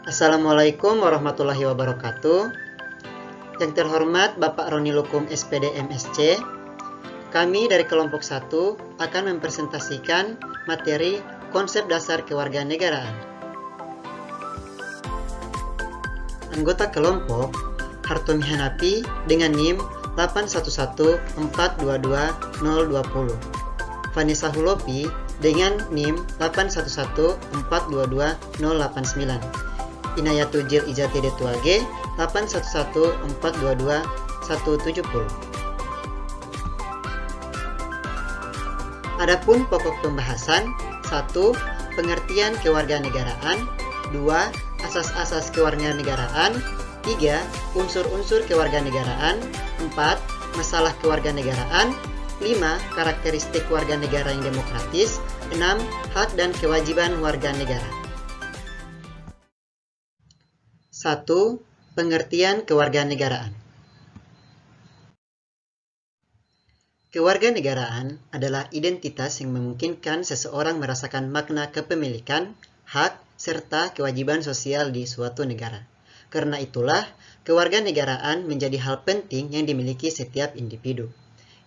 Assalamualaikum warahmatullahi wabarakatuh. Yang terhormat Bapak Roni Lukum SPD MSC, kami dari kelompok 1 akan mempresentasikan materi konsep dasar kewarganegaraan. Anggota kelompok Hartomi Hanapi dengan NIM 811422020, Vanessa Hulopi dengan NIM 811422089, Inayatujil Ijati Detuage 811422170. Adapun pokok pembahasan: 1. Pengertian kewarganegaraan. 2. Asas-asas kewarganegaraan. 3. Unsur-unsur kewarganegaraan. 4. Masalah kewarganegaraan. 5. Karakteristik warga negara yang demokratis. 6. Hak dan kewajiban warga negara. 1. Pengertian kewarganegaraan. Kewarganegaraan adalah identitas yang memungkinkan seseorang merasakan makna kepemilikan, hak, serta kewajiban sosial di suatu negara. Karena itulah, kewarganegaraan menjadi hal penting yang dimiliki setiap individu.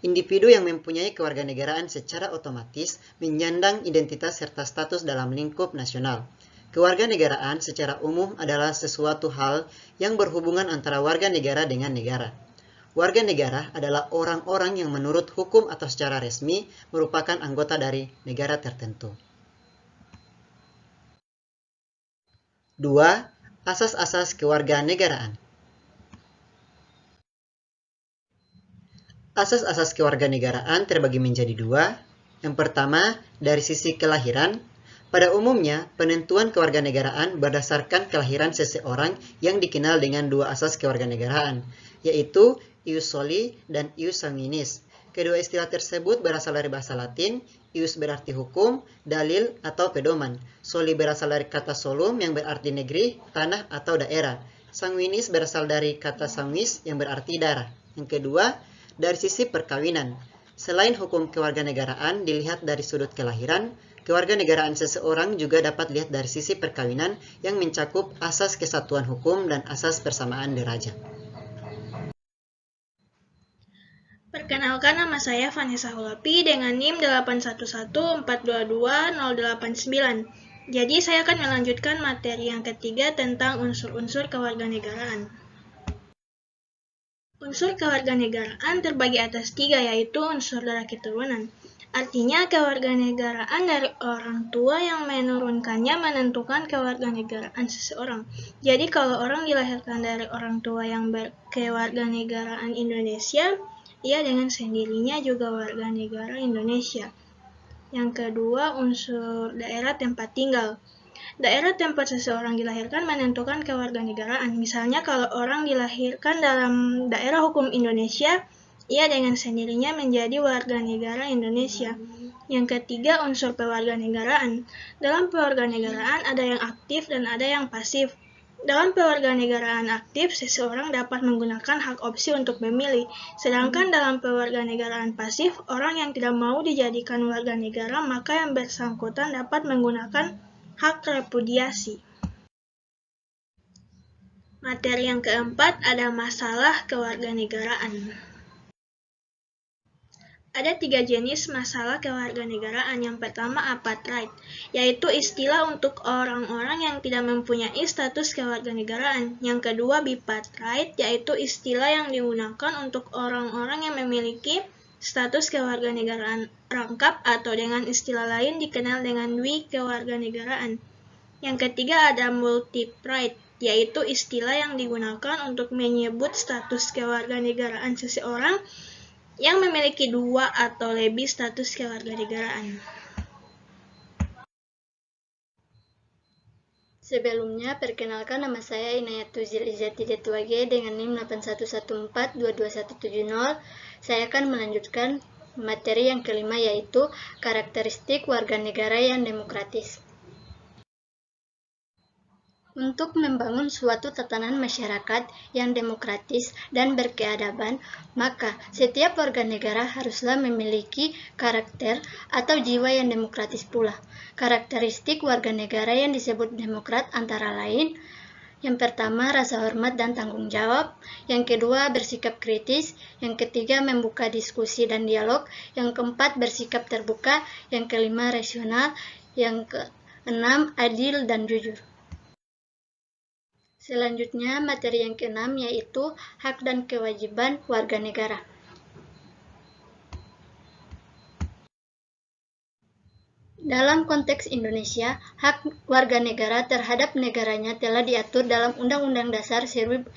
Individu yang mempunyai kewarganegaraan secara otomatis menyandang identitas serta status dalam lingkup nasional. Kewarganegaraan secara umum adalah sesuatu hal yang berhubungan antara warga negara dengan negara. Warga negara adalah orang-orang yang menurut hukum atau secara resmi merupakan anggota dari negara tertentu. 2. Asas-asas kewarganegaraan. Asas-asas kewarganegaraan terbagi menjadi 2. Yang pertama, dari sisi kelahiran. Pada umumnya, penentuan kewarganegaraan berdasarkan kelahiran seseorang yang dikenal dengan 2 asas kewarganegaraan, yaitu ius soli dan ius sanguinis. Kedua istilah tersebut berasal dari bahasa Latin. Ius berarti hukum, dalil, atau pedoman. Soli berasal dari kata solum yang berarti negeri, tanah, atau daerah. Sanguinis berasal dari kata sanguis yang berarti darah. Yang kedua, dari sisi perkawinan. Selain hukum kewarganegaraan dilihat dari sudut kelahiran, kewarganegaraan seseorang juga dapat dilihat dari sisi perkawinan yang mencakup asas kesatuan hukum dan asas persamaan derajat. Perkenalkan, nama saya Vanessa Hulopi dengan NIM 811422089. Jadi saya akan melanjutkan materi yang ketiga tentang unsur-unsur kewarganegaraan. Unsur kewarganegaraan terbagi atas 3, yaitu unsur darah keturunan. Artinya, kewarganegaraan dari orang tua yang menurunkannya menentukan kewarganegaraan seseorang. Jadi, kalau orang dilahirkan dari orang tua yang berkewarganegaraan Indonesia, ia dengan sendirinya juga warga negara Indonesia. Yang kedua, unsur daerah tempat tinggal. Daerah tempat seseorang dilahirkan menentukan kewarganegaraan. Misalnya, kalau orang dilahirkan dalam daerah hukum Indonesia, ia dengan sendirinya menjadi warga negara Indonesia. Yang ketiga, unsur pewarganegaraan. Dalam pewarganegaraan ada yang aktif dan ada yang pasif. Dalam pewarganegaraan aktif, seseorang dapat menggunakan hak opsi untuk memilih. Sedangkan dalam pewarganegaraan pasif, orang yang tidak mau dijadikan warga negara, maka yang bersangkutan dapat menggunakan hak repudiasi. Materi yang keempat ada masalah kewarganegaraan. Ada 3 jenis masalah kewarganegaraan. Yang pertama, apartheid, yaitu istilah untuk orang-orang yang tidak mempunyai status kewarganegaraan. Yang kedua, bipartheid, yaitu istilah yang digunakan untuk orang-orang yang memiliki status kewarganegaraan rangkap atau dengan istilah lain dikenal dengan dwi-kewarganegaraan. Yang ketiga, ada multipride, yaitu istilah yang digunakan untuk menyebut status kewarganegaraan seseorang yang memiliki 2 atau lebih status kewarganegaraan. Sebelumnya, perkenalkan, nama saya Inayatujil Ijati Detuage dengan NIM 811422170. Saya akan melanjutkan materi yang kelima, yaitu karakteristik warga negara yang demokratis. Untuk membangun suatu tatanan masyarakat yang demokratis dan berkeadaban, maka setiap warga negara haruslah memiliki karakter atau jiwa yang demokratis pula. Karakteristik warga negara yang disebut demokrat antara lain Yang pertama, rasa hormat dan tanggung jawab. Yang kedua, bersikap kritis. Yang ketiga, membuka diskusi dan dialog. Yang keempat, bersikap terbuka. Yang kelima, rasional. Yang keenam, adil dan jujur. Selanjutnya, materi yang keenam yaitu hak dan kewajiban warga negara. Dalam konteks Indonesia, hak warga negara terhadap negaranya telah diatur dalam Undang-Undang Dasar 1945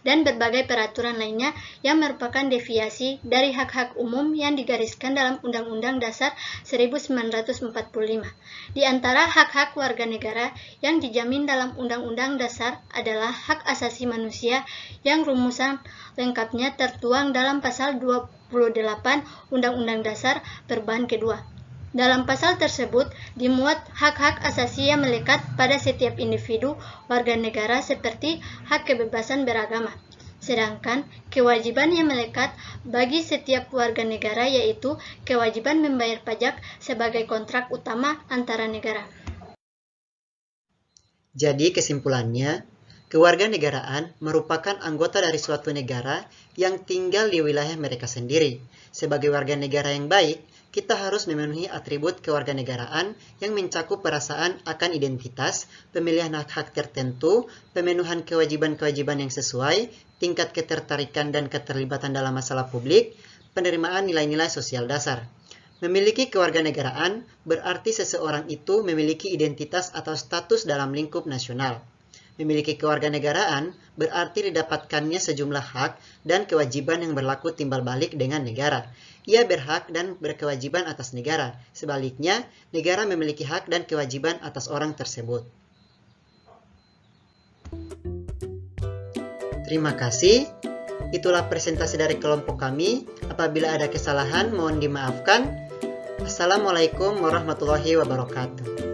dan berbagai peraturan lainnya yang merupakan deviasi dari hak-hak umum yang digariskan dalam Undang-Undang Dasar 1945. Di antara hak-hak warga negara yang dijamin dalam Undang-Undang Dasar adalah hak asasi manusia yang rumusan lengkapnya tertuang dalam pasal 28 Undang-Undang Dasar perubahan kedua. Dalam pasal tersebut dimuat hak-hak asasi yang melekat pada setiap individu warga negara seperti hak kebebasan beragama. Sedangkan kewajiban yang melekat bagi setiap warga negara yaitu kewajiban membayar pajak sebagai kontrak utama antara negara. Jadi kesimpulannya, kewarganegaraan merupakan anggota dari suatu negara yang tinggal di wilayah mereka sendiri. Sebagai warga negara yang baik, kita harus memenuhi atribut kewarganegaraan yang mencakup perasaan akan identitas, pemilihan hak-hak tertentu, pemenuhan kewajiban-kewajiban yang sesuai, tingkat ketertarikan dan keterlibatan dalam masalah publik, penerimaan nilai-nilai sosial dasar. Memiliki kewarganegaraan berarti seseorang itu memiliki identitas atau status dalam lingkup nasional. Memiliki kewarganegaraan berarti didapatkannya sejumlah hak dan kewajiban yang berlaku timbal balik dengan negara. Ia berhak dan berkewajiban atas negara. Sebaliknya, negara memiliki hak dan kewajiban atas orang tersebut. Terima kasih. Itulah presentasi dari kelompok kami. Apabila ada kesalahan, mohon dimaafkan. Assalamualaikum warahmatullahi wabarakatuh.